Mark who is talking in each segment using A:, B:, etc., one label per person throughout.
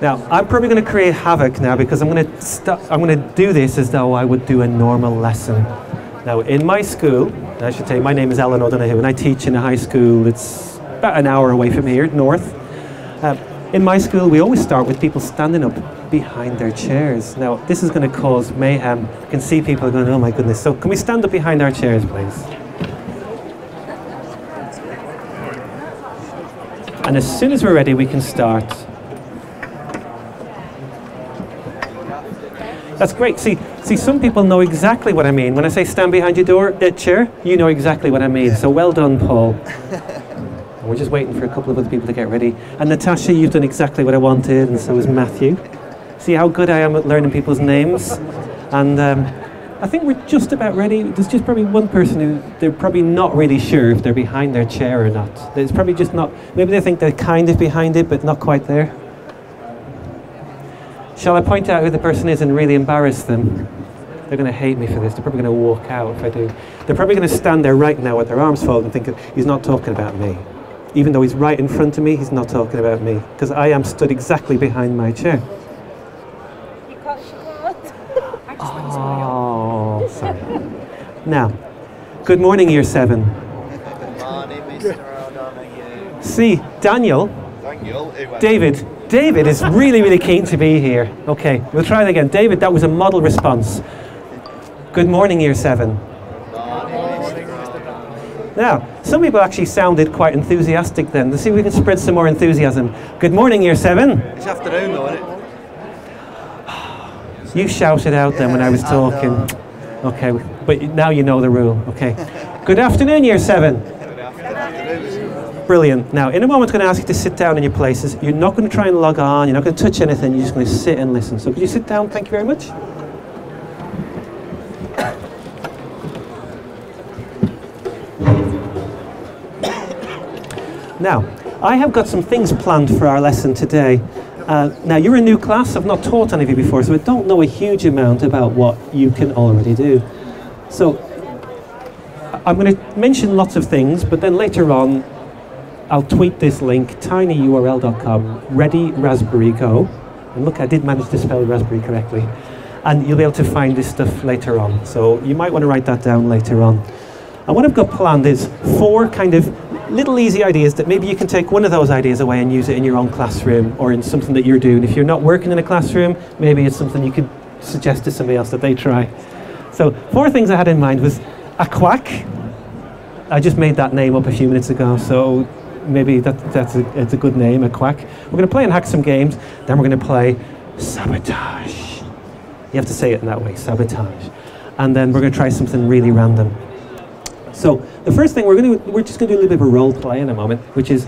A: Now, I'm probably going to create havoc now because I'm going to do this as though I would do a normal lesson. Now, in my school, I should say, my name is Alan O'Donoghue, and I teach in a high school. It's about an hour away from here, north. In my school, we always start with people standing up behind their chairs. Now, this is going to cause mayhem. You can see people going, oh my goodness. So can we stand up behind our chairs, please? And as soon as we're ready, we can start. That's great. See, some people know exactly what I mean. When I say stand behind your chair, you know exactly what I mean. So well done, Paul. We're just waiting for a couple of other people to get ready. And Natasha, you've done exactly what I wanted, and so is Matthew. See how good I am at learning people's names? And I think we're just about ready. There's just probably one person who they're probably not really sure if they're behind their chair or not. It's probably just not, maybe they think they're kind of behind it, but not quite there. Shall I point out who the person is and really embarrass them? They're going to hate me for this. They're probably going to walk out if I do. They're probably going to stand there right now with their arms folded and think, he's not talking about me. Even though he's right in front of me, he's not talking about me, because I am stood exactly behind my chair. Oh, sorry. Now, good morning, Year 7.
B: Good morning, Mr. O'Donoghue.
A: See, Daniel, David is really, really keen to be here. Okay, we'll try it again. David, that was a model response. Good morning, Year 7. Now, some people actually sounded quite enthusiastic then. Let's see if we can spread some more enthusiasm. Good morning, Year 7.
B: It's afternoon though, isn't it?
A: You shouted out then when I was talking. Okay, but now you know the rule. Okay. Good afternoon, Year 7.
B: Good afternoon.
A: Brilliant. Now, in a moment, I'm going to ask you to sit down in your places. You're not going to try and log on. You're not going to touch anything. You're just going to sit and listen. So could you sit down? Thank you very much. Now, I have got some things planned for our lesson today. Now, you're a new class. I've not taught any of you before, so I don't know a huge amount about what you can already do. So, I'm going to mention lots of things, but then later on, I'll tweet this link, tinyurl.com, ready raspberry go. And look, I did manage to spell raspberry correctly. And you'll be able to find this stuff later on. So, you might want to write that down later on. And what I've got planned is 4 kind of little easy ideas that maybe you can take one of those ideas away and use it in your own classroom or in something that you're doing. If you're not working in a classroom, maybe it's something you could suggest to somebody else that they try. So 4 things I had in mind was a quack. I just made that name up a few minutes ago, so maybe it's a good name, a quack. We're going to play and hack some games, then we're going to play sabotage. You have to say it in that way, sabotage. And then we're going to try something really random. So the first thing we're just going to do a little bit of a role play in a moment, which is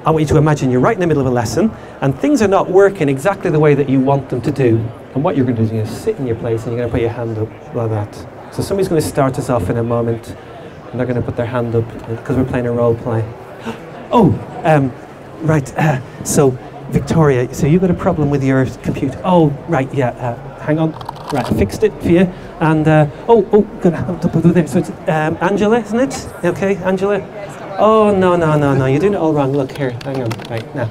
A: I want you to imagine you're right in the middle of a lesson and things are not working exactly the way that you want them to do. And what you're going to do is you're going to sit in your place and you're going to put your hand up like that. So somebody's going to start us off in a moment and they're going to put their hand up because we're playing a role play. Oh, right. So Victoria, so you got a problem with your computer. Oh, right, yeah. Hang on. Right, I fixed it for you. And, so it's Angela, isn't it? Okay, Angela? Oh, no, you're doing it all wrong. Look here, hang on, right, now.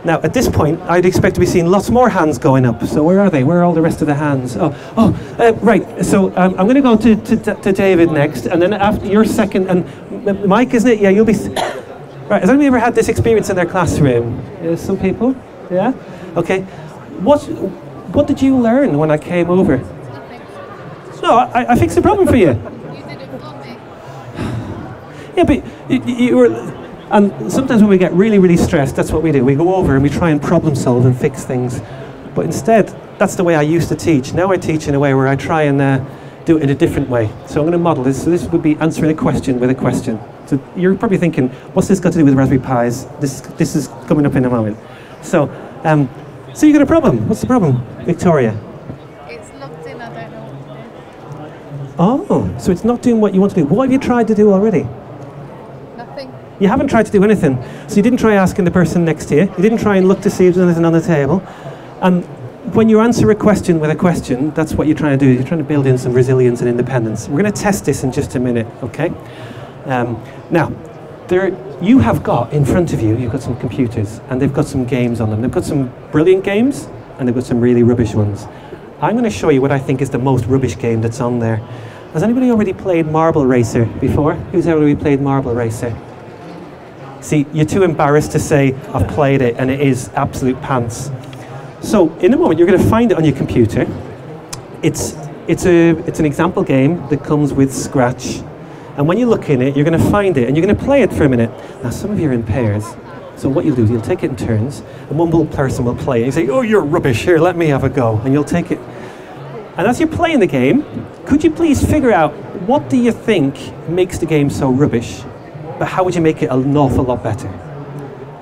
A: Now, at this point, I'd expect to be seeing lots more hands going up. So where are they? Where are all the rest of the hands? Right, so I'm going to go to David next, and then after your second, and Mike, isn't it? Yeah, you'll be... Right, has anybody ever had this experience in their classroom? Some people? Yeah? Okay. What did you learn when I came over? No, I fixed the problem for you.
C: You did it for me.
A: Yeah, but you were... And sometimes when we get really, really stressed, that's what we do. We go over and we try and problem solve and fix things. But instead, that's the way I used to teach. Now I teach in a way where I try and do it in a different way. So I'm going to model this. So this would be answering a question with a question. So you're probably thinking, what's this got to do with Raspberry Pis? This is coming up in a moment. So you got a problem. What's the problem, Victoria?
C: It's locked in, I don't know what to do.
A: Oh, so it's not doing what you want to do. What have you tried to do already?
C: Nothing.
A: You haven't tried to do anything. So you didn't try asking the person next to you. You didn't try and look to see if there's anything on the table. And when you answer a question with a question, that's what you're trying to do. You're trying to build in some resilience and independence. We're going to test this in just a minute, okay? Now, you have got in front of you, you've got some computers, and they've got some games on them. They've got some brilliant games, and they've got some really rubbish ones. I'm going to show you what I think is the most rubbish game that's on there. Has anybody already played Marble Racer before? Who's already played Marble Racer? See, you're too embarrassed to say, I've played it, and it is absolute pants. So, in a moment, you're going to find it on your computer. It's an example game that comes with Scratch. And when you look in it, you're going to find it, and you're going to play it for a minute. Now, some of you are in pairs. So what you'll do is you'll take it in turns, and one little person will play it. You say, oh, you're rubbish, here, let me have a go. And you'll take it. And as you're playing the game, could you please figure out what do you think makes the game so rubbish, but how would you make it an awful lot better?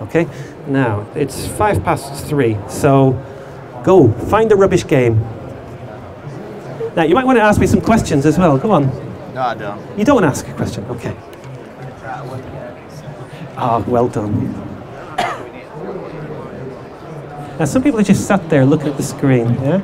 A: Okay? Now, it's 3:05, so go, find the rubbish game. Now, you might want to ask me some questions as well. Go on.
B: No, I don't.
A: You don't want to ask a question? Okay. Ah, well done. Now, some people are just sat there looking at the screen, yeah?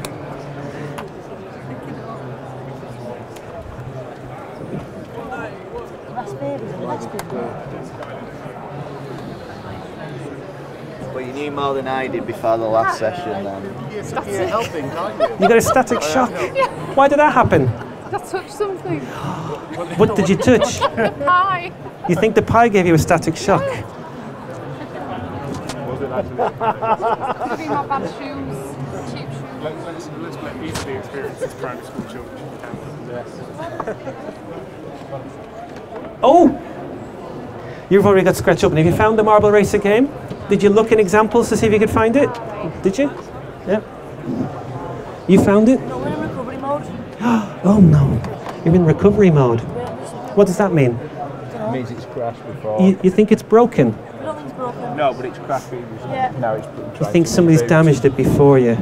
B: But you knew more than I did before the last session then.
C: You're helping,
B: can't you?
A: You got a static shock. Why did that happen?
C: I touched something.
A: What did you touch?
C: Pie.
A: You think the pie gave you a static shock?
C: Could be my bad shoes. Cheap shoes.
D: Let's let easily experience as primary school children. Yes.
A: Oh! You've already got Scratch open. Have you found the Marble Racer game? Did you look in examples to see if you could find it? Did you? Yeah. You found it?
E: No, we're in recovery mode.
A: Oh no. You're in recovery mode. What does that mean?
D: It means it's crashed before.
A: You think it's broken?
E: I don't think it's broken.
D: No, but it's crashed previously.
E: Yeah.
D: Now it's
A: You think somebody's damaged it before you?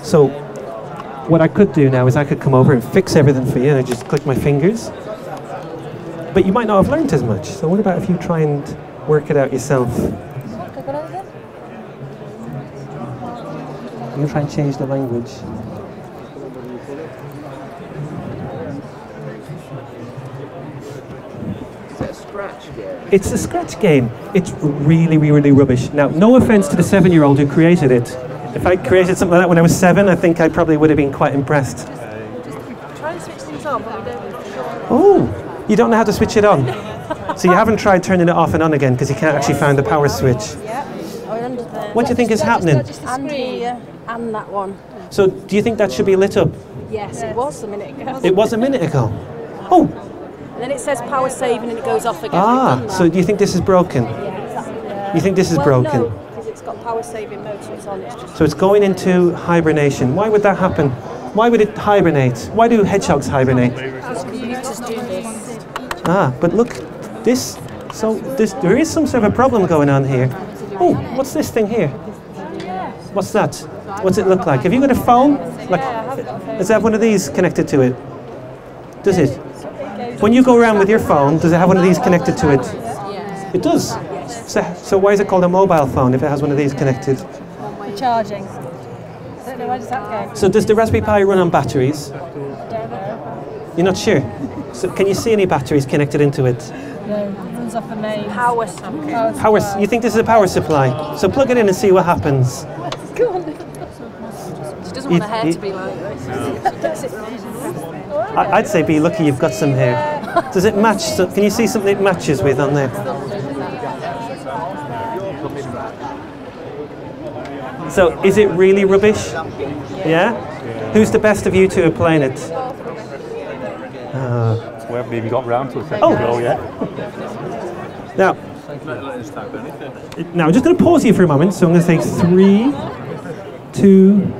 A: So, what I could do now is I could come over and fix everything for you, and I just click my fingers. But you might not have learnt as much. So what about if you try and work it out yourself?
E: Look, I got it again.
A: You try and change the language.
B: Is it a scratch game?
A: It's a Scratch game. It's really, really rubbish. Now, no offence to the 7-year-old who created it. If I created something like that when I was 7, I think I probably would have been quite impressed.
E: Try and switch things on, but we don't.
A: Oh, you don't know how to switch it on? So you haven't tried turning it off and on again because you can't actually find the power switch.
E: Yeah. Or under there.
A: What do you think is happening?
E: And here, and that one.
A: So do you think that should be lit up?
E: Yes, it was a minute ago.
A: It was a minute ago. Oh,
E: And then it says power saving and it goes off again.
A: so do you think this is broken? You think this is broken?
E: No, because it's got power saving mode, so it's on. It's just.
A: So it's going into hibernation. Why would that happen? Why would it hibernate? Why do hedgehogs hibernate?
E: Computers do this.
A: Ah, but look, this. So there is some sort of a problem going on here. Oh, what's this thing here? What's that? What's it look like? Have you got a phone? Like, does it have one of these connected to it? Does it? When you go around with your phone, does it have one of these connected to it? It does. So why is it called a mobile phone if it has one of these connected?
E: Charging. I don't know, where does that go?
A: So does the Raspberry Pi run on batteries?
E: I don't know.
A: You're not sure? So can you see any batteries connected into it?
E: No, it runs off a main. Power supply.
A: Power. You think this is a power supply? So plug it in and see what happens.
E: Go on. She doesn't want her hair to be like this.
A: I'd say be lucky you've got some hair. Does it match? So can you see something it matches with on there? So is it really rubbish? Yeah? Who's the best of you two at playing it?
D: We haven't even got round to a second
A: Oh.
D: ago yet.
A: Now, I'm just going to pause here for a moment. So I'm going to say 3, 2,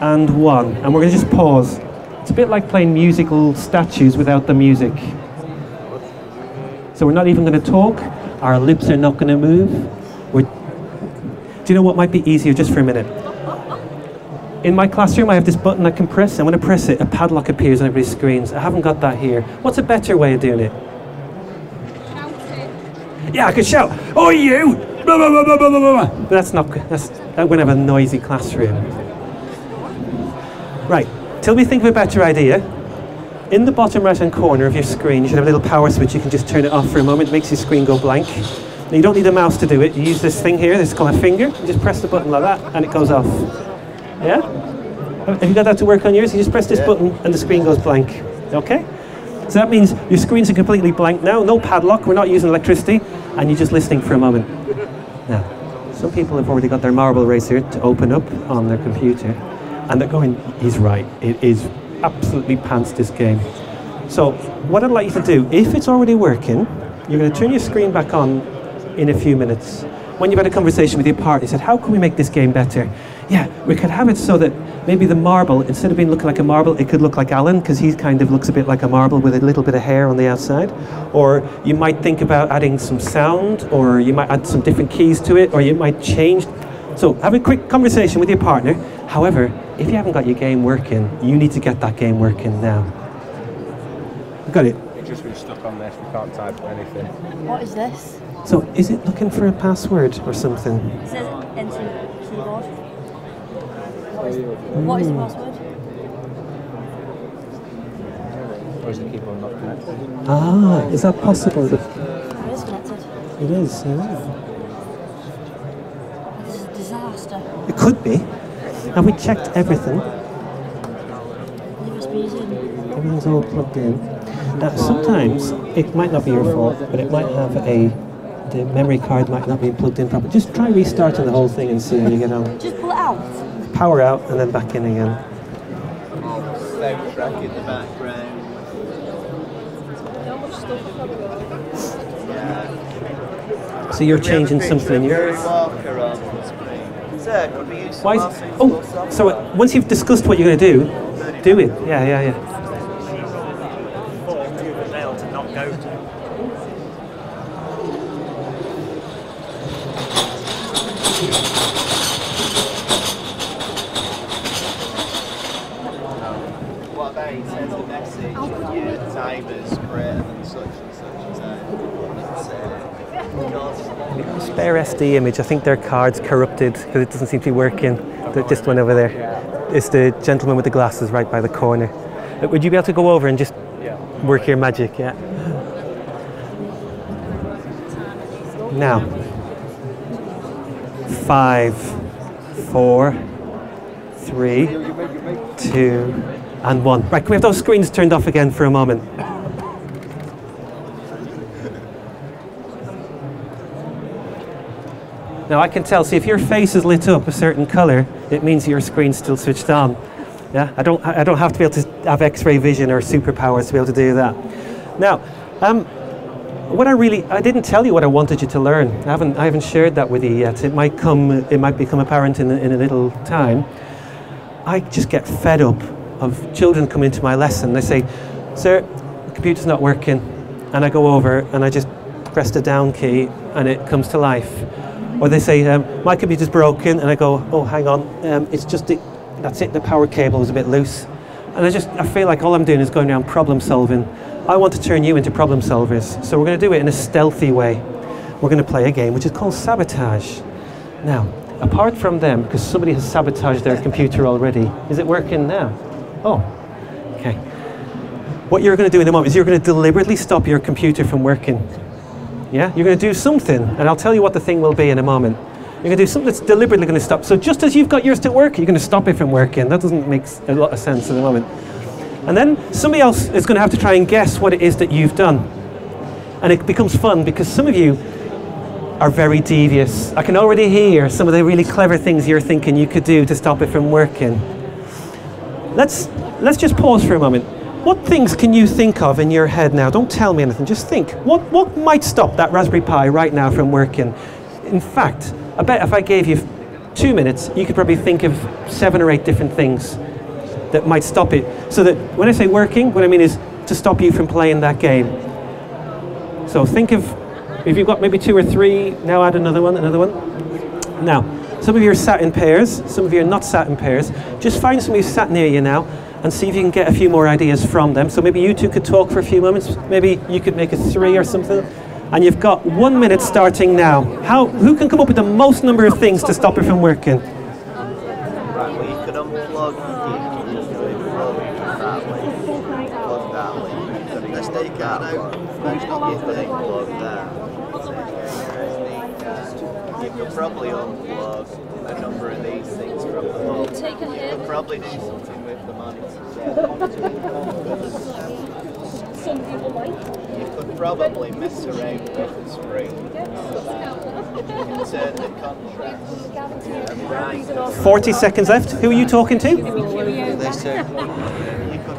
A: and 1. And we're going to just pause. It's a bit like playing musical statues without the music. So we're not even going to talk. Our lips are not going to move. Do you know what might be easier just for a minute? In my classroom, I have this button I can press, and when I press it, a padlock appears on everybody's screens. I haven't got that here. What's a better way of doing it? Yeah, I could shout, "Oh, you!" Blah, blah, blah, blah, blah, blah. But that's not. I'm going to have a noisy classroom. Right. Till we think of a better idea, in the bottom right-hand corner of your screen, you should have a little power switch. You can just turn it off for a moment. It makes your screen go blank. Now, you don't need a mouse to do it. You use this thing here. This is called a finger. You just press the button like that, and it goes off. Yeah? Have you got that to work on yours? You just press this button, and the screen goes blank. Okay? So that means your screens are completely blank now. No padlock. We're not using electricity, and you're just listening for a moment. Now, some people have already got their marble eraser to open up on their computer, and they're going, he's right. It is absolutely pants, this game. So what I'd like you to do, if it's already working, you're going to turn your screen back on in a few minutes. When you've had a conversation with your partner, you said, how can we make this game better? Yeah, we could have it so that maybe the marble, instead of being looking like a marble, it could look like Alan, because he kind of looks a bit like a marble with a little bit of hair on the outside. Or you might think about adding some sound, or you might add some different keys to it, or you might change. So have a quick conversation with your partner. However, if you haven't got your game working, you need to get that game working now. Got it?
F: It's just been stuck on this, we can't type anything.
E: What is this?
A: So is it looking for a password or something?
E: It says enter keyboard. What is the password?
F: Or is the keyboard not connected?
A: Ah, is that possible?
E: It is connected.
A: It is, yeah.
E: This is a disaster.
A: It could be. Have we checked everything?
E: USB's in.
A: Everything's all plugged in. Now, sometimes it might not be your fault, but it might have the memory card might not be plugged in properly. Just try restarting the whole thing and see how you get on.
E: Just pull it out.
A: Power out and then back in again.
B: Soundtrack in the background. Yeah.
A: So you're changing something in yours.
B: Walker on the screen. Sir, could we use
A: Why?
B: some
A: Oh, so once you've discussed what you're going to do it. Yeah.
D: To not go to.
B: What about he sends a message, your timer's greater than such and such a time.
A: Spare SD image. I think their card's corrupted because it doesn't seem to be working. They just went over there. It's the gentleman with the glasses right by the corner. Would you be able to go over and just work your magic? Yeah. Now, 5, 4, 3, 2, and 1. Right, can we have those screens turned off again for a moment? Now I can tell, see if your face is lit up a certain colour, it means your screen's still switched on. Yeah, I don't have to be able to have X-ray vision or superpowers to be able to do that. Now, I didn't tell you what I wanted you to learn. I haven't shared that with you yet. It might become apparent in a little time. I just get fed up of children come into my lesson. They say, "Sir, the computer's not working," and I go over and I just press the down key and it comes to life. Or they say, "My computer's broken," and I go, "Oh, hang on, it's just that's it. The power cable is a bit loose," and I feel like all I'm doing is going around problem solving. I want to turn you into problem solvers, so we're going to do it in a stealthy way. We're going to play a game which is called Sabotage. Now, apart from them, because somebody has sabotaged their computer already, is it working now? Oh, okay. What you're going to do in a moment is you're going to deliberately stop your computer from working. Yeah, you're going to do something, and I'll tell you what the thing will be in a moment. You're going to do something that's deliberately going to stop. So just as you've got yours to work, you're going to stop it from working. That doesn't make a lot of sense in a moment. And then somebody else is going to have to try and guess what it is that you've done. And it becomes fun because some of you are very devious. I can already hear some of the really clever things you're thinking you could do to stop it from working. Let's just pause for a moment. What things can you think of in your head now? Don't tell me anything, just think. What might stop that Raspberry Pi right now from working? In fact, I bet if I gave you 2 minutes, you could probably think of 7 or 8 different things that might stop it. So that when I say working, what I mean is to stop you from playing that game. So think of, if you've got maybe 2 or 3, now add another one. Now, some of you are sat in pairs, some of you are not sat in pairs. Just find somebody who's sat near you now and see if you can get a few more ideas from them. So maybe you two could talk for a few moments. Maybe you could make it 3 or something. And you've got 1 minute starting now. Who can come up with the most number of things to stop it from working?
B: Right, well you could unplug that way. Plug that SD card out. That's what you think, plug there. SD card. You could probably unplug a number of these things from the hub.
E: Take a
B: You
E: hit.
B: could probably do something with the monitors there. You could probably mess around with the screen. You can turn the contrast and brighten.
A: 40 seconds left. Who are you talking to?
B: You could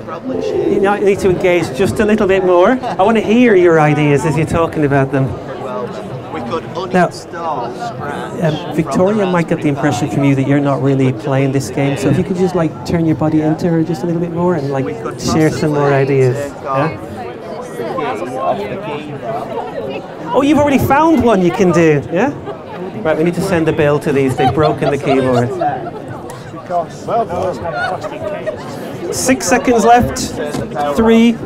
B: probably change.
A: You need to engage just a little bit more. I want to hear your ideas as you're talking about them.
B: Well, we could
A: Now,
B: uninstall Scratch.
A: Victoria might get the impression from you that you're not really playing this game, so if you could just like turn your body into her just a little bit more and like share some more ideas. Yeah? Oh, you've already found one you can do, yeah? Right, we need to send a bill to these. They've broken the keyboard. 6 seconds left. 3,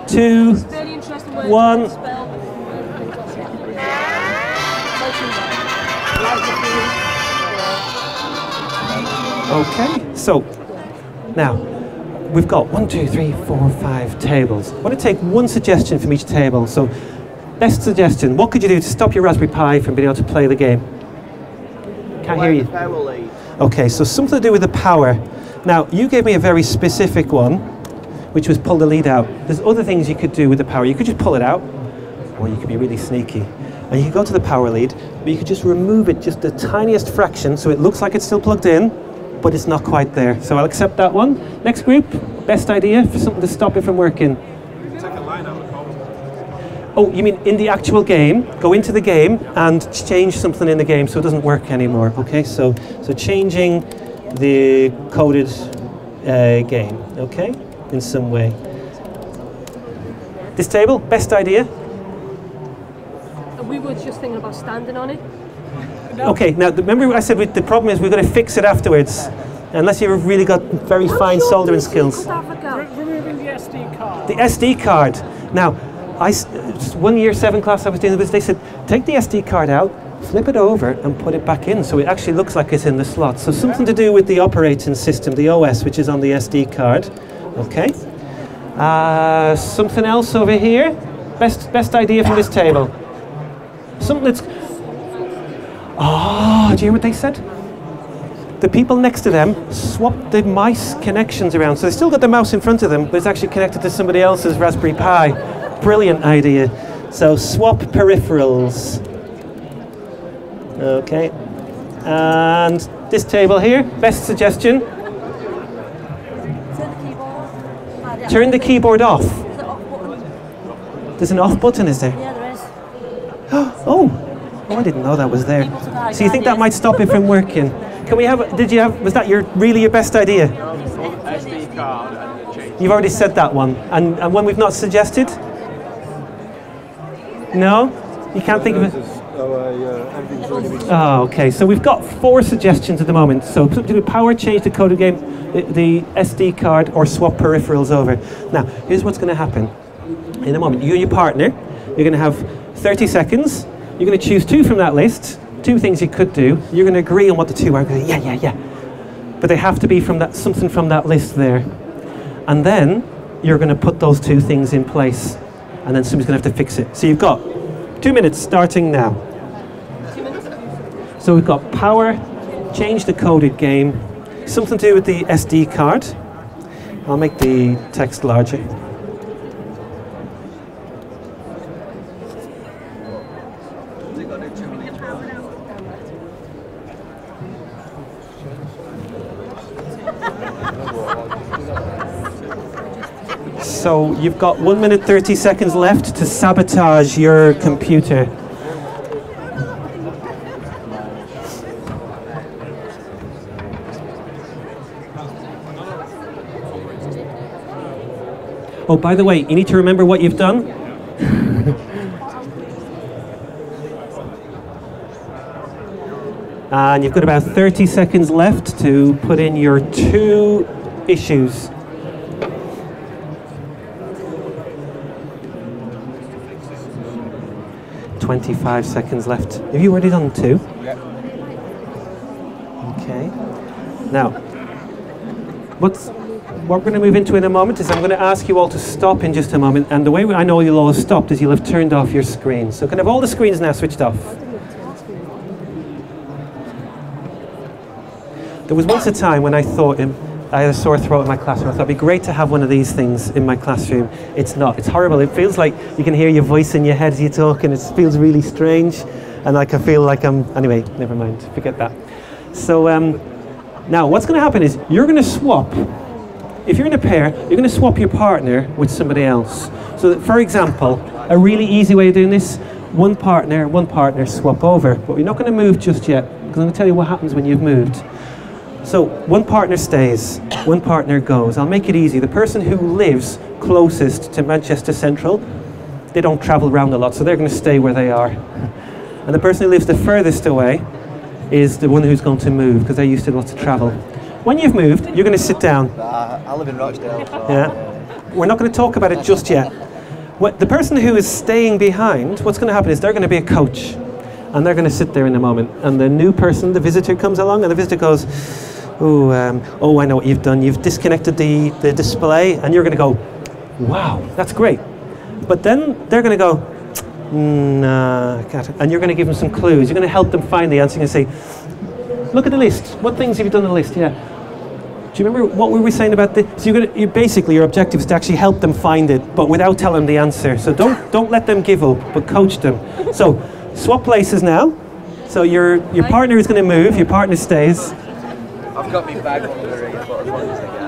A: 2, 1. Okay, so now we've got 1, 2, 3, 4, 5 tables. I want to take one suggestion from each table. So, best suggestion, what could you do to stop your Raspberry Pi from being able to play the game? Can't hear you. Okay, so something to do with the power. Now, you gave me a very specific one, which was pull the lead out. There's other things you could do with the power. You could just pull it out, or you could be really sneaky. And you could go to the power lead, but you could just remove it just the tiniest fraction so it looks like it's still plugged in, but it's not quite there. So I'll accept that one. Next group, best idea for something to stop it from working.
D: Take a line out of the code.
A: Oh, you mean in the actual game? Go into the game and change something in the game so it doesn't work anymore. Okay, so changing the coded game, okay, in some way. This table, best idea?
E: We were just thinking about standing on it.
A: Okay, now remember I said the problem is we're going to fix it afterwards, unless you've really got very fine soldering skills.
D: Removing the SD card.
A: The SD card. Now, 1 year 7 class I was doing this, they said take the SD card out, flip it over and put it back in so it actually looks like it's in the slot. So something to do with the operating system, the OS, which is on the SD card. Okay. Something else over here? Best idea from this table? Something that's... Oh, do you hear what they said? The people next to them swapped the mice connections around. So they still got the mouse in front of them, but it's actually connected to somebody else's Raspberry Pi. Brilliant idea. So swap peripherals. Okay. And this table here, best suggestion? Turn the keyboard off. There's an off button, is there?
G: Yeah, there is.
A: Oh, I didn't know that was there. So you think that might stop it from working? Can we have? Was that really your best idea?
B: SD card and the change.
A: You've already said that one, and one we've not suggested. No, you can't think of it. Oh, okay. So we've got 4 suggestions at the moment. So something to do with power, change the coded game, the SD card, or swap peripherals over. Now, here's what's going to happen. In a moment, you and your partner, you're going to have 30 seconds. You're going to choose 2 from that list, 2 things you could do. You're going to agree on what the 2 are. Yeah. But they have to be from something from that list there. And then you're going to put those 2 things in place. And then somebody's going to have to fix it. So you've got 2 minutes starting now.
E: 2 minutes?
A: So we've got power, change the coded game, something to do with the SD card. I'll make the text larger. So you've got 1 minute 30 seconds left to sabotage your computer. Oh, by the way, you need to remember what you've done. And you've got about 30 seconds left to put in your 2 issues. $25 seconds left. Have you already done 2?
F: Yep.
A: Okay. Now, what we're going to move into in a moment is I'm going to ask you all to stop in just a moment, and the way I know you'll all have stopped is you'll have turned off your screens. So can I have all the screens now switched off? There was once a time when I thought I had a sore throat in my classroom. I thought it'd be great to have one of these things in my classroom. It's not. It's horrible. It feels like you can hear your voice in your head as you talk, and it feels really strange. And like I feel like anyway, never mind. Forget that. So now what's going to happen is you're going to swap. If you're in a pair, you're going to swap your partner with somebody else. So that, for example, a really easy way of doing this, one partner, swap over. But we're not going to move just yet, because I'm going to tell you what happens when you've moved. So one partner stays, one partner goes. I'll make it easy. The person who lives closest to Manchester Central, they don't travel around a lot, so they're going to stay where they are. And the person who lives the furthest away is the one who's going to move, because they're used to lots of travel. When you've moved, you're going to sit down.
B: I live in Rochdale. So
A: Yeah. We're not going to talk about it just yet. The person who is staying behind, what's going to happen is they're going to be a coach. And they're going to sit there in a moment. And the new person, the visitor, comes along, and the visitor goes, oh, I know what you've done. You've disconnected the display, and you're going to go, wow, that's great. But then they're going to go, nah, I can't. And you're going to give them some clues. You're going to help them find the answer. You're going to say, look at the list. What things have you done on the list? Yeah. Do you remember what we were saying about this? So basically your objective is to actually help them find it, but without telling them the answer. So don't let them give up, but coach them. So swap places now. So your partner is going to move. Your partner stays.
B: I've got my bag on the ring, but as long as I get.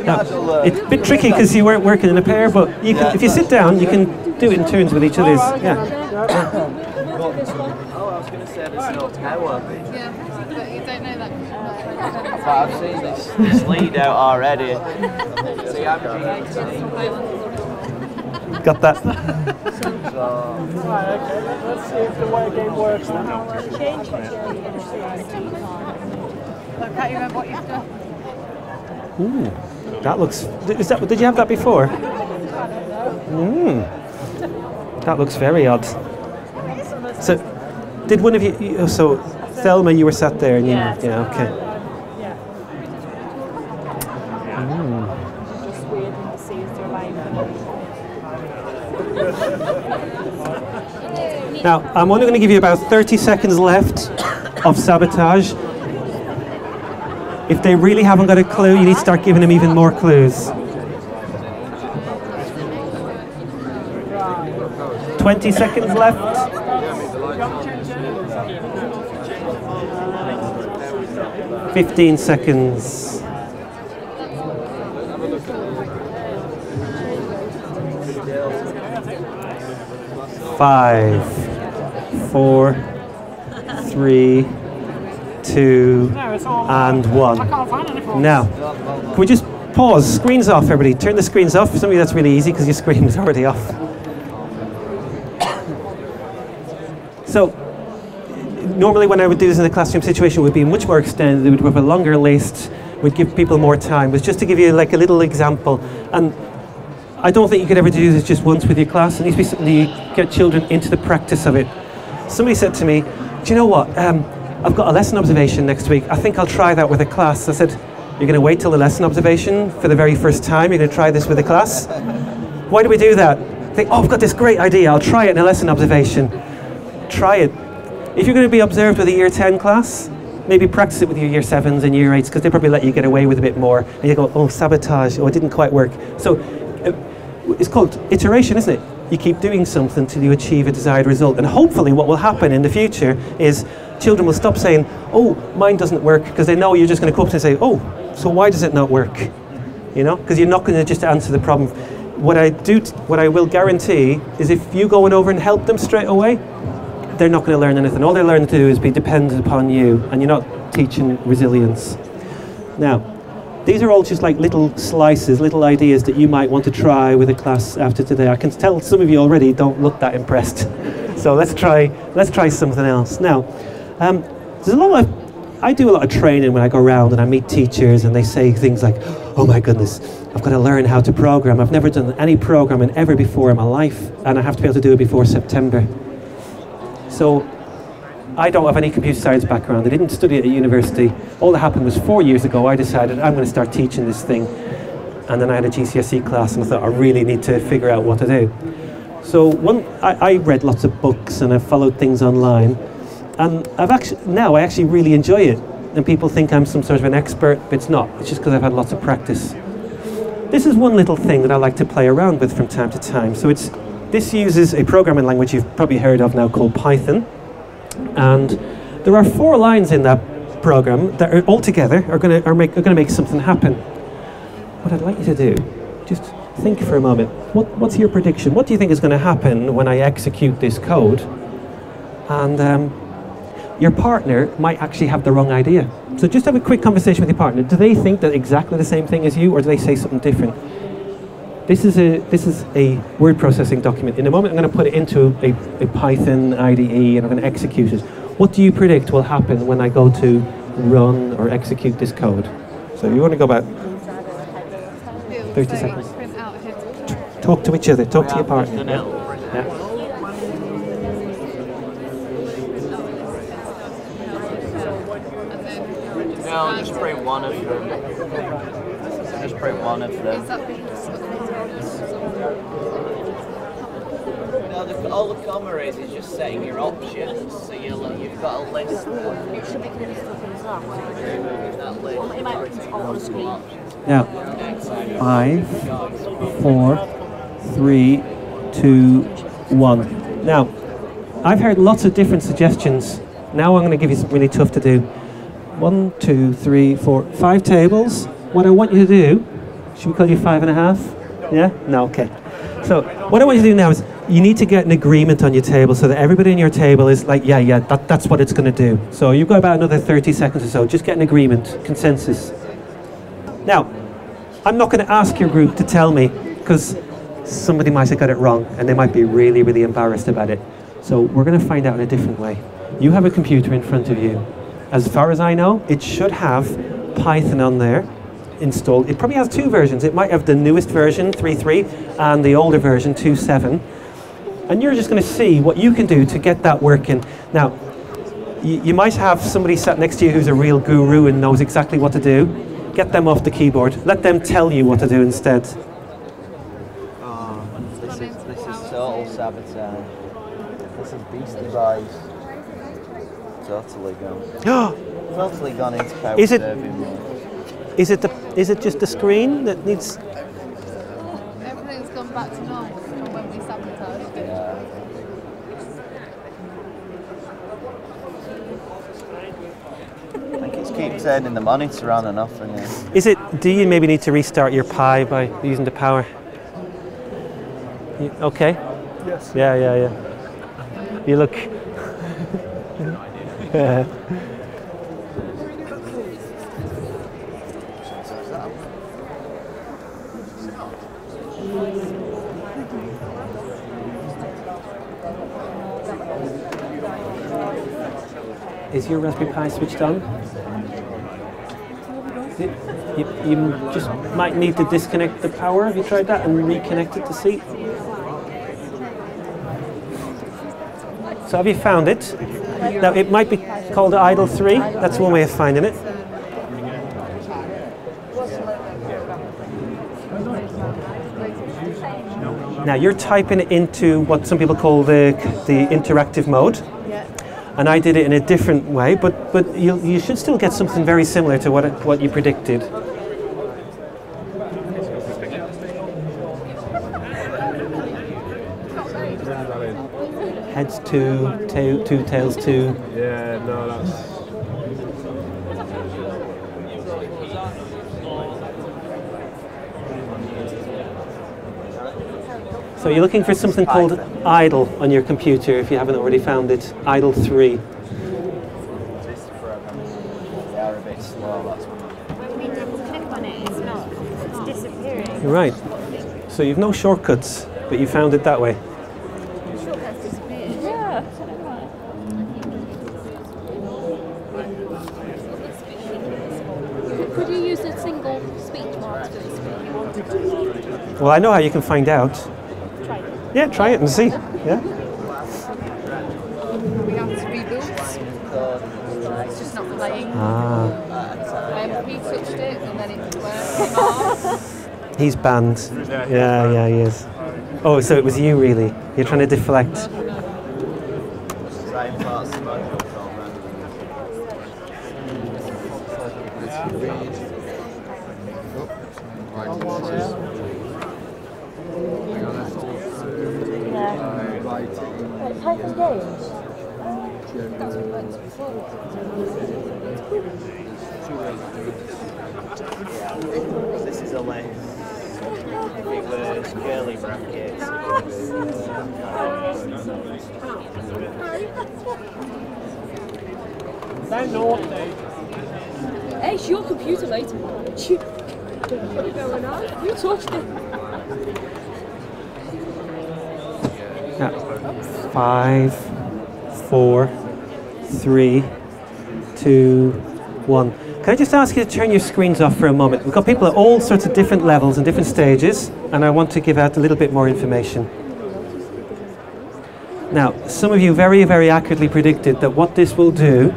A: Now, it's a bit tricky because you weren't working in a pair, but you can, if you sit down, you can do it in turns with each other's. Yeah.
B: Oh, I was going to say there's no tower.
C: Yeah, but you don't know that.
B: But I've seen this lead out already. See, I'm
A: Got that?
G: Right, okay, let's see if the way game works now.
C: Look, can't you remember what you've done?
A: Ooh, that looks. Did you have that before? That looks very odd. So, did one of you? So, Thelma, you were sat there, and you. Yeah. Okay.
G: Just weird to see if they're lying.
A: Now, I'm only going to give you about 30 seconds left of sabotage. If they really haven't got a clue, you need to start giving them even more clues. 20 seconds left. 15 seconds. 5, 4, 3, 2, and 1. Now, can we just pause? Screens off, everybody. Turn the screens off. For some of you, that's really easy because your screen is already off. So, normally when I would do this in a classroom situation, it would be much more extended. It would have a longer list. We'd give people more time. But just to give you like a little example, and I don't think you could ever do this just once with your class. It needs to be something you get children into the practice of it. Somebody said to me, do you know what? I've got a lesson observation next week. I think I'll try that with a class. I said, you're going to wait till the lesson observation for the very first time? You're going to try this with a class? Why do we do that? Think, oh, I've got this great idea. I'll try it in a lesson observation. Try it. If you're going to be observed with a year 10 class, maybe practice it with your year 7s and year 8s, because they probably let you get away with a bit more. And you go, oh, sabotage. Oh, it didn't quite work. So it's called iteration, isn't it? You keep doing something till you achieve a desired result. And hopefully what will happen in the future is children will stop saying, oh, mine doesn't work, because they know you're just going to come up and say, oh, so why does it not work? You know, because you're not going to just answer the problem. What I will guarantee is if you go over and help them straight away, they're not going to learn anything. All they're learning to do is be dependent upon you, and you're not teaching resilience. Now, these are all just like little slices, little ideas that you might want to try with a class after today. I can tell some of you already don't look that impressed. So let's try something else. Now, there's a lot of I do a lot of training when I go around and I meet teachers and they say things like, oh my goodness, I've got to learn how to program. I've never done any programming ever before in my life and I have to be able to do it before September. So I don't have any computer science background. I didn't study it at university. All that happened was 4 years ago I decided I'm going to start teaching this thing. And then I had a GCSE class and I thought I really need to figure out what to do. So I read lots of books and I've followed things online. And I actually really enjoy it. And people think I'm some sort of an expert, but it's not. It's just because I've had lots of practice. This is one little thing that I like to play around with from time to time. So this uses a programming language you've probably heard of now called Python. And there are 4 lines in that program that are all together are going to make something happen. What I'd like you to do, just think for a moment. What's your prediction? What do you think is going to happen when I execute this code? And your partner might actually have the wrong idea. So just have a quick conversation with your partner. Do they think that exactly the same thing as you, or do they say something different? This is a word processing document. In a moment, I'm going to put it into a Python IDE, and I'm going to execute it. What do you predict will happen when I go to run or execute this code? So you want to go back 30 seconds. Talk to each other. Talk to your partner. Yeah.
B: No, just print one of them. Just print one of them. No, all the comma is just setting your options. So you've got a list there.
E: It should be clearly stuff as well.
B: That list.
E: Well, it might print all on the screen.
A: Now, 5, 4, 3, 2, 1. Now, I've heard lots of different suggestions. Now I'm going to give you something really tough to do. 1, 2, 3, 4, 5 tables. What I want you to do, should we call you 5.5? Yeah? No, okay. So what I want you to do now is you need to get an agreement on your table so that everybody in your table is like, yeah, that's what it's going to do. So you've got about another 30 seconds or so. Just get an agreement, consensus. Now, I'm not going to ask your group to tell me because somebody might have got it wrong and they might be really, really embarrassed about it. So we're going to find out in a different way. You have a computer in front of you. As far as I know, it should have Python on there installed. It probably has 2 versions. It might have the newest version, 3.3, and the older version, 2.7. And you're just going to see what you can do to get that working. Now, you might have somebody sat next to you who's a real guru and knows exactly what to do. Get them off the keyboard. Let them tell you what to do instead.
B: This is total sabotage. This is Beastie Boys. Totally gone. Totally gone into power serving mode.
A: Is it just the screen that needs?
C: Everything's gone back to normal from when we sabotaged it.
B: I think it keeps turning the monitor on and off again.
A: Do you maybe need to restart your Pi by using the power? Okay.
D: Yes.
A: Yeah. You look. Is your Raspberry Pi switched on? You just might need to disconnect the power. Have you tried that and reconnect it to see? So have you found it? Now it might be called idle 3. That's one way of finding it. Now you're typing it into what some people call the interactive mode. And I did it in a different way, but you should still get something very similar to what you predicted. Heads 2, tails 2.
D: Yeah, no, that's...
A: So you're looking for something called idle on your computer if you haven't already found it. Idle 3.
B: They are a bit slow, that's what.
G: When we click on it, it's disappearing.
A: Right. So you've no shortcuts, but you found it that way.
G: Shortcuts disappeared. Yeah.
E: Could you use a single speech mark for this if you wanted to?
A: Well, I know how you can find out.
E: Try it.
A: Yeah, try it and see. Yeah.
C: We have to reboot. It's just not playing.
A: Ah.
C: We touched it and then it came off.
A: He's banned. Yeah, he is. Oh, so it was you really. You're trying to deflect.
E: Python games?
B: This is a list. If it was curly brackets.
D: They're naughty.
E: Hey, it's your computer, mate. What's going on? Who touched it?
A: Yeah. 5, 4, 3, 2, 1. Can I just ask you to turn your screens off for a moment? We've got people at all sorts of different levels and different stages, and I want to give out a little bit more information. Now, some of you very, very accurately predicted that what this will do,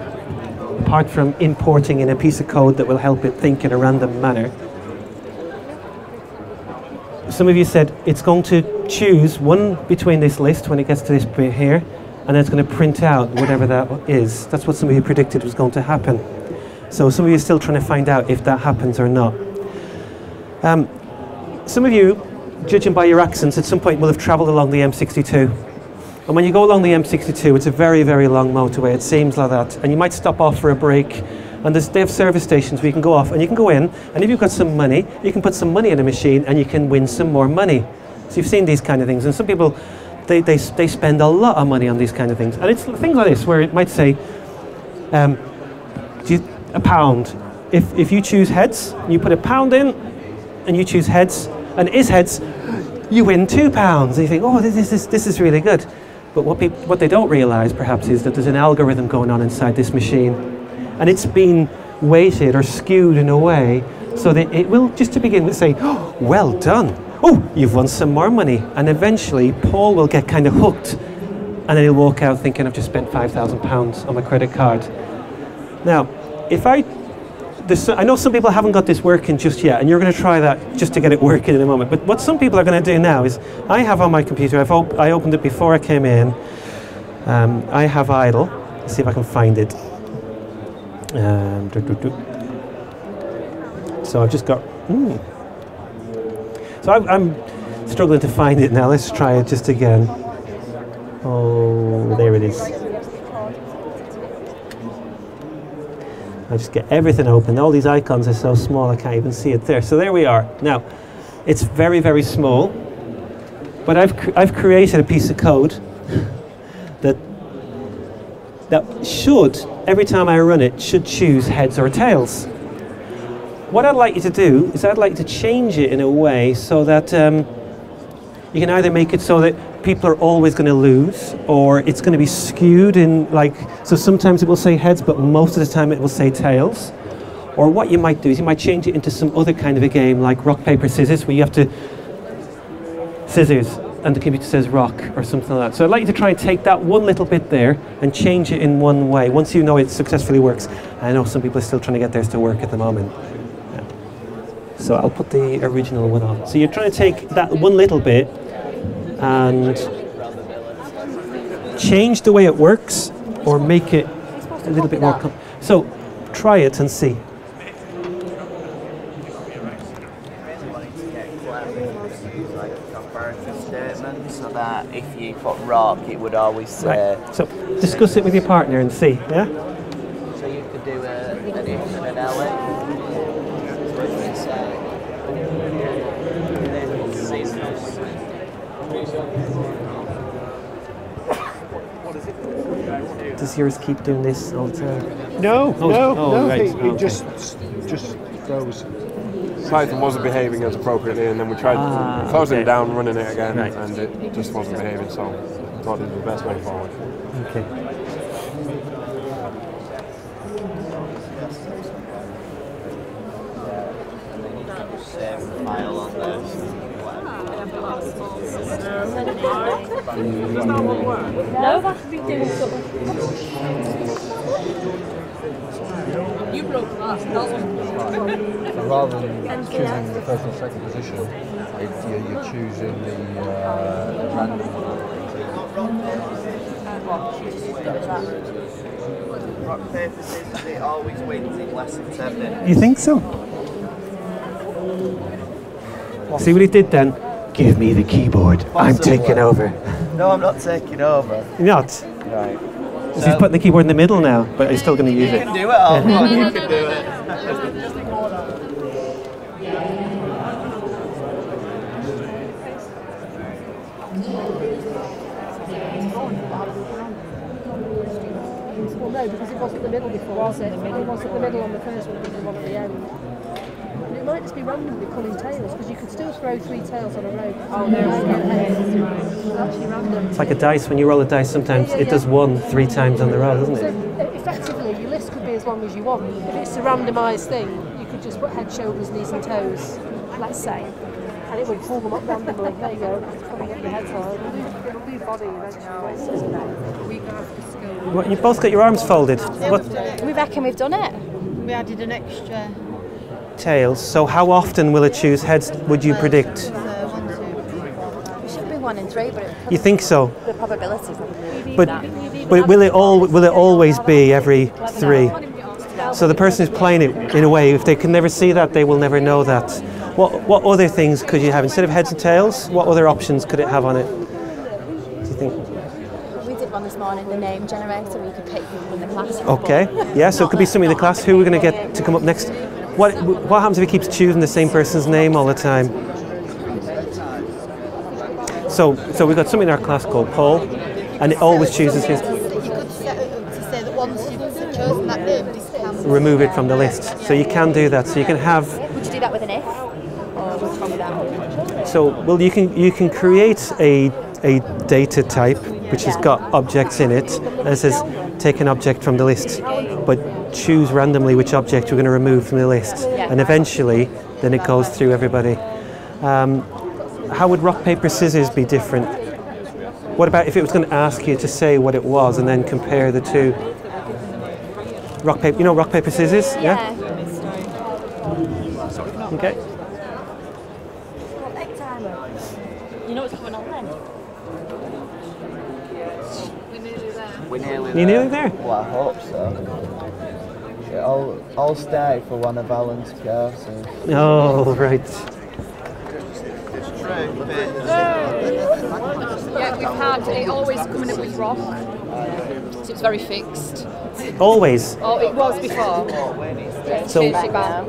A: apart from importing in a piece of code that will help it think in a random manner, some of you said it's going to choose one between this list when it gets to this bit here, and then it's going to print out whatever that is. That's what some of you predicted was going to happen. So some of you are still trying to find out if that happens or not. Some of you, judging by your accents, at some point will have travelled along the M62. And when you go along the M62, it's a very, very long motorway. It seems like that. And you might stop off for a break. And they have service stations where you can go off and you can go in. And if you've got some money, you can put some money in a machine and you can win some more money. So you've seen these kind of things. And some people, they spend a lot of money on these kind of things. And it's things like this where it might say, a pound. If you choose heads, you put a pound in and you choose heads, and it is heads, you win £2. And you think, oh, this is really good. But what they don't realise perhaps is that there's an algorithm going on inside this machine, and it's been weighted or skewed in a way so that it will, just to begin with, say, oh, well done. Oh, you've won some more money. And eventually Paul will get kind of hooked, and then he'll walk out thinking, I've just spent £5,000 on my credit card. Now, I know some people haven't got this working just yet, and you're going to try that just to get it working in a moment. But what some people are going to do now is, I have on my computer, I opened it before I came in. I have idle. Let's see if I can find it. So I've just got. So I'm struggling to find it now. Let's try it just again. Oh, there it is. I just get everything open. All these icons are so small I can't even see it there. So there we are. Now, it's very, very small, but I've created a piece of code that should, every time I run it, should choose heads or tails. What I'd like you to do is I'd like you to change it in a way so that you can either make it so that people are always going to lose, or it's going to be skewed in, like, so sometimes it will say heads, but most of the time it will say tails. Or what you might do is you might change it into some other kind of a game, like rock, paper, scissors, where you have to scissors and the computer says rock or something like that. So I'd like you to try and take that one little bit there and change it in one way, once you know it successfully works. I know some people are still trying to get theirs to work at the moment. Yeah. So I'll put the original one on. So you're trying to take that one little bit and change the way it works, or make it a little bit more. So try it and see.
B: So that if you put rock, it would always say.
A: Right. So discuss it with your partner and see. Yeah.
B: So you could do an if and an LA.
A: Does yours keep doing this all the time?
D: No,
A: right.
D: It just goes. Python wasn't behaving as appropriately, and then we tried closing it down, running it again, and it just wasn't behaving, so I thought it was the best way forward.
A: Okay.
B: save the file on this.
E: No, that could be doing something. You broke that.
F: So rather than choosing the first or second position, you're choosing the random one.
B: Rock, paper, scissors, it always wins in less than 10 minutes.
A: You think so? See what he did then? Give me the keyboard. I'm taking over.
B: No, I'm not taking over.
A: You're not?
B: Right.
A: So he's putting the keyboard in the middle now, but he's still going to use
B: You
A: it.
B: can do it, I'll you can do it.
H: Well, no, because it wasn't the middle before, was it? It wasn't the middle on the first one, it was the one at the end. And it might just be randomly pulling tails, because you could still throw 3 tails on a row. Oh, no, it's actually random.
A: It's like a dice. When you roll a dice, sometimes it does 1 3 times on the row, doesn't
H: So,
A: it?
H: effectively, your list could be as long as you want. If it's a randomised thing, you could just put head, shoulders, knees and toes, let's say, and it would pull them up randomly. There you go, coming at your head side. It'll do body eventually.
A: What, you both got your arms folded. What
G: We reckon we've done it.
C: We added an extra
A: tails? So how often will it choose heads? Would you predict?
C: 1, 2.
G: We should be 1 in 3, but
A: You think so?
G: the probabilities.
A: But will it always be every 3? So the person who's playing it, in a way, if they can never see that, they will never know that. What other things could you have instead of heads and tails? What other options could it have on it? Do you think?
G: We did one this morning, the name generator, we could pick people in the class.
A: Okay. Yeah. So it could be somebody in the class. Who we're going to get to come up next? What happens if he keeps choosing the same person's name all the time? So we've got somebody in our class called Paul, and it always chooses his.
C: You could set it up to say that once you've chosen that name, this can
A: Remove it from the list. So you can do that. So you can have.
G: Would you do that with an if? Or what's wrong with that?
A: So well, you can create a data type which has got objects in it, and it says take an object from the list, but choose randomly which object you're going to remove from the list, and eventually then it goes through everybody. How would rock paper scissors be different? What about if it was going to ask you to say what it was and then compare the two? Rock paper, you know rock paper scissors? Yeah. Okay.
E: You know what's going on then?
B: We're nearly
A: You nearly there?
B: Well, I hope so. It all started for one of Alan's courses.
A: Oh, right.
E: Yeah, we've had it always coming up with rock. So it's very fixed.
A: Always.
E: Oh, it was before.
A: So-
E: Changed it back.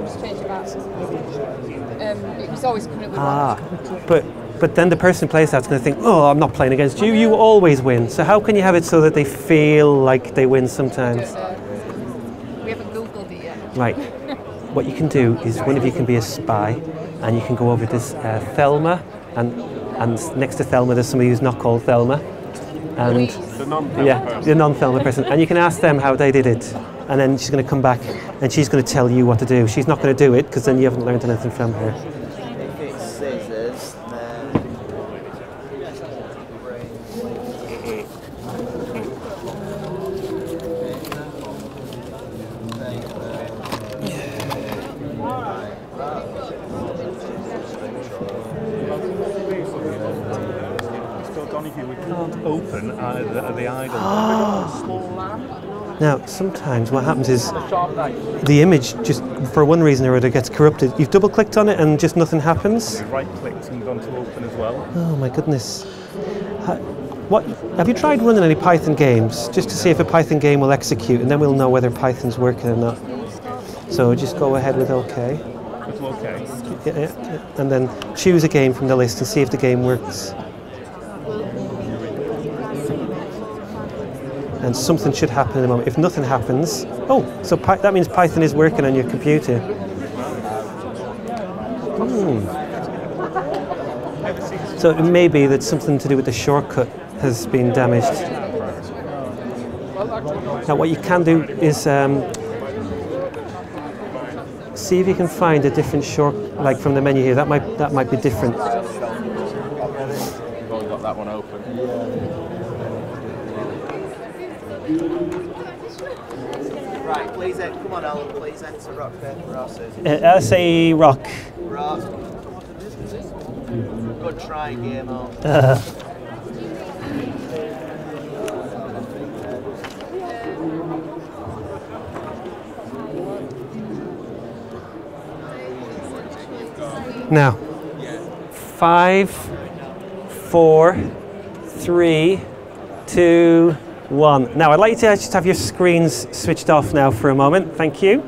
E: It was always coming up with rock.
A: But then the person who plays that's going to think, oh, I'm not playing against you. You always win. So how can you have it so that they feel like they win sometimes?
E: We haven't Googled it yet.
A: Right. What you can do is one of you can be a spy, and you can go over to Thelma, and next to Thelma there's somebody who's not called Thelma, and the non-Thelma person, and you can ask them how they did it, and then she's going to come back and she's going to tell you what to do. She's not going to do it because then you haven't learned anything from her.
B: If it's scissors,
I: We can't open the idol.
A: Now, sometimes what happens is the image just, for one reason or other, gets corrupted. You've double-clicked on it and just nothing happens.
I: Right-clicked and gone to open as well.
A: Oh my goodness. What have you tried running any Python games just to see if a Python game will execute, and then we'll know whether Python's working or not. So just go ahead with OK.
I: It's okay.
A: Yeah, and then choose a game from the list and see if the game works. And something should happen in a moment. If nothing happens, so that means Python is working on your computer. So it may be that something to do with the shortcut has been damaged. Now what you can do is see if you can find a different short, like from the menu here. That might be different.
B: You've only got that one open. Right, please, come on, Alan, please enter rock, paper, or scissors.
A: I'll say rock.
B: Rock. Good try, game on.
A: Now, 5, 4, 3, 2, 1. Now, I'd like you to just have your screens switched off now for a moment. Thank you.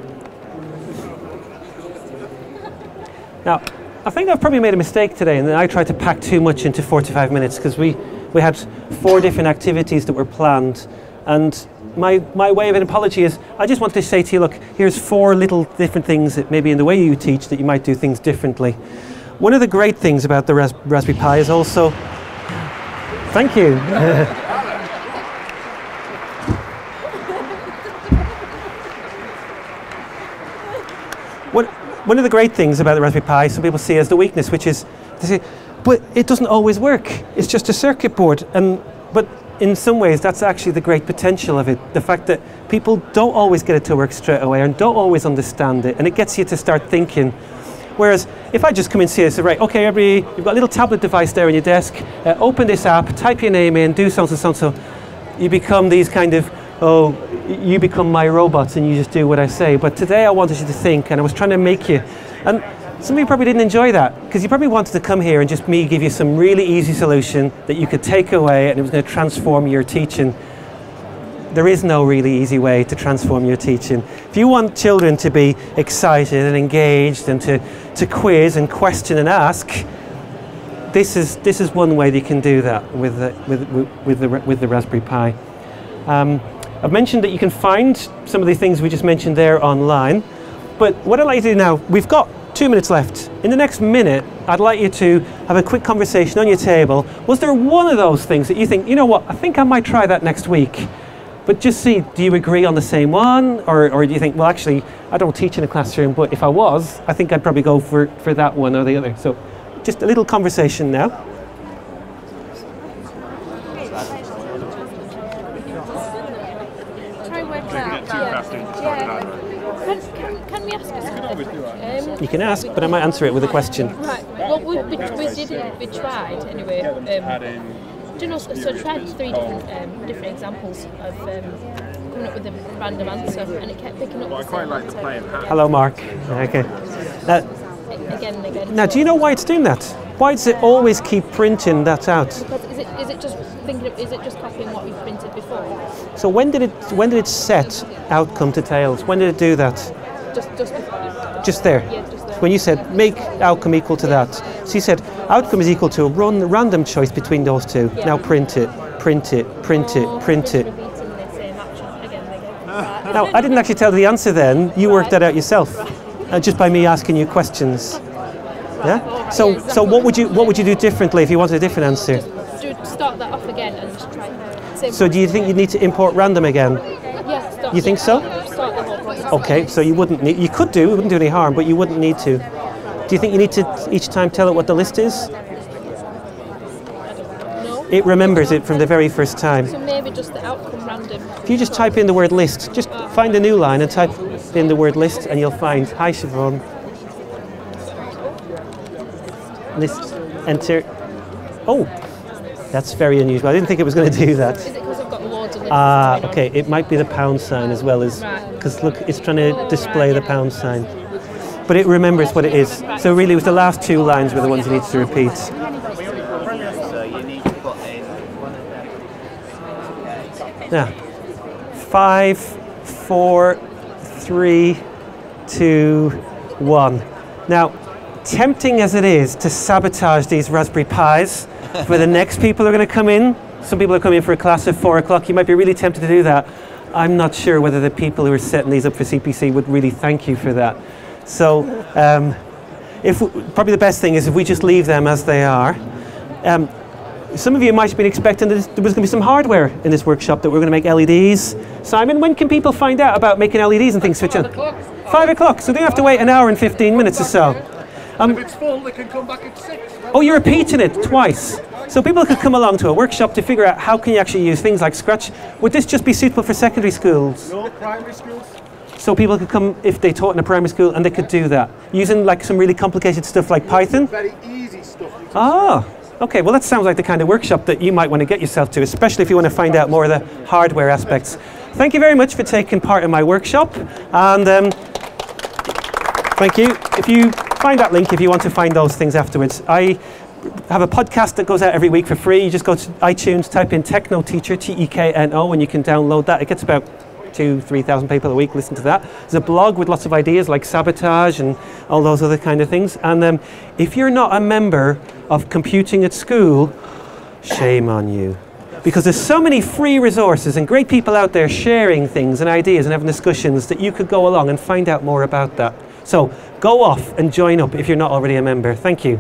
A: Now, I think I've probably made a mistake today, and I tried to pack too much into 45 minutes because we had 4 different activities that were planned, and my way of an apology is I just wanted to say to you, look, here's 4 little different things that maybe in the way you teach that you might do things differently. One of the great things about the Raspberry Pi is also, thank you. One of the great things about the Raspberry Pi, some people see as the weakness, which is, they say, but it doesn't always work. It's just a circuit board. But in some ways, that's actually the great potential of it. The fact that people don't always get it to work straight away and don't always understand it. And it gets you to start thinking. Whereas if I just come in and say, right, okay, everybody, you've got a little tablet device there on your desk, open this app, type your name in, do so and so and so. You become these kind of, oh, you become my robots and you just do what I say. But today I wanted you to think, and I was trying to make you. And some of you probably didn't enjoy that, because you probably wanted to come here and just me give you some really easy solution that you could take away and it was going to transform your teaching. There is no really easy way to transform your teaching. If you want children to be excited and engaged and to quiz and question and ask, this is one way that you can do that with the Raspberry Pi. I've mentioned that you can find some of the things we just mentioned there online, but what I'd like to do now, we've got 2 minutes left. In the next minute, I'd like you to have a quick conversation on your table. Was there one of those things that you think, you know what, I think I might try that next week? But just see, do you agree on the same one? Or do you think, well, actually, I don't teach in a classroom, but if I was, I think I'd probably go for that one or the other. So just a little conversation now.
E: Can we ask us something?
A: You can ask, but I might answer it with a question.
E: Right. Well, we tried anyway. Do you know? So I tried 3 different examples of coming up with a random answer, and it kept picking up.
D: Well, I quite like the playing hat.
A: Hello, Mark. Okay.
E: Again and again.
A: Now, do you know why it's doing that? Why does it always keep printing that out?
E: Because is it just thinking? Is it just copying what we've printed before?
A: So when did it set outcome to tails? When did it do that?
E: Just before.
A: Just there.
E: Yeah, just there.
A: When you said make outcome equal to that, so you said outcome is equal to a random choice between those two.
E: Yeah.
A: Now print it, print it, print it, print it.
E: Repeating the same action again and again.
A: Now I didn't actually tell the answer then. You worked that out yourself, just by me asking you questions. Yeah. So what would you do differently if you wanted a different answer?
E: Just start that off again and just try.
A: So do you think you'd need to import random again?
E: Yeah. Start.
A: You think so?
E: Start the whole process.
A: Okay, so you wouldn't need. You could do. It wouldn't do any harm, but you wouldn't need to. Do you think you need to each time tell it what the list is?
E: No.
A: It remembers it from the very first time.
E: So maybe just the outcome random.
A: If you just type in the word list, just find a new line and type in the word list, and you'll find hi Siobhan. List. Enter. Oh, that's very unusual. I didn't think it was going to do that.
E: Is it because I've got loads of lists?
A: Ah, okay. It might be the pound sign as well as, because look, it's trying to display the pound sign. But it remembers what it is. So really, it was the last 2 lines were the ones it needs to repeat.
B: So you need to put in one of them.
A: Yeah. 5, 4, 3, 2, 1. Now, tempting as it is to sabotage these Raspberry Pis for the next people who are going to come in. Some people are coming in for a class at 4 o'clock. You might be really tempted to do that. I'm not sure whether the people who are setting these up for CPC would really thank you for that. So probably the best thing is if we just leave them as they are. Some of you might have been expecting that there was going to be some hardware in this workshop, that we're going to make LEDs. Simon, when can people find out about making LEDs and things? Switch on. 5 o'clock, so they have to wait an hour and 15 minutes or so.
J: If it's full, they can come back at 6.
A: Oh, you're repeating it twice. So people could come along to a workshop to figure out how can you actually use things like Scratch. Would this just be suitable for secondary schools?
J: No, primary schools.
A: So people could come if they taught in a primary school and they could do that using like some really complicated stuff like Python?
J: Very easy stuff.
A: Ah, okay. Well, that sounds like the kind of workshop that you might want to get yourself to, especially if you want to find out more of the hardware aspects. Thank you very much for taking part in my workshop, and thank you. If you find that link, if you want to find those things afterwards, I have a podcast that goes out every week for free. You just go to iTunes, type in Techno Teacher, Tekno, and you can download that. It gets about 2,000-3,000 people a week listen to that. There's a blog with lots of ideas like sabotage and all those other kind of things. And if you're not a member of Computing at School, shame on you. Because there's so many free resources and great people out there sharing things and ideas and having discussions that you could go along and find out more about that. So go off and join up if you're not already a member. Thank you.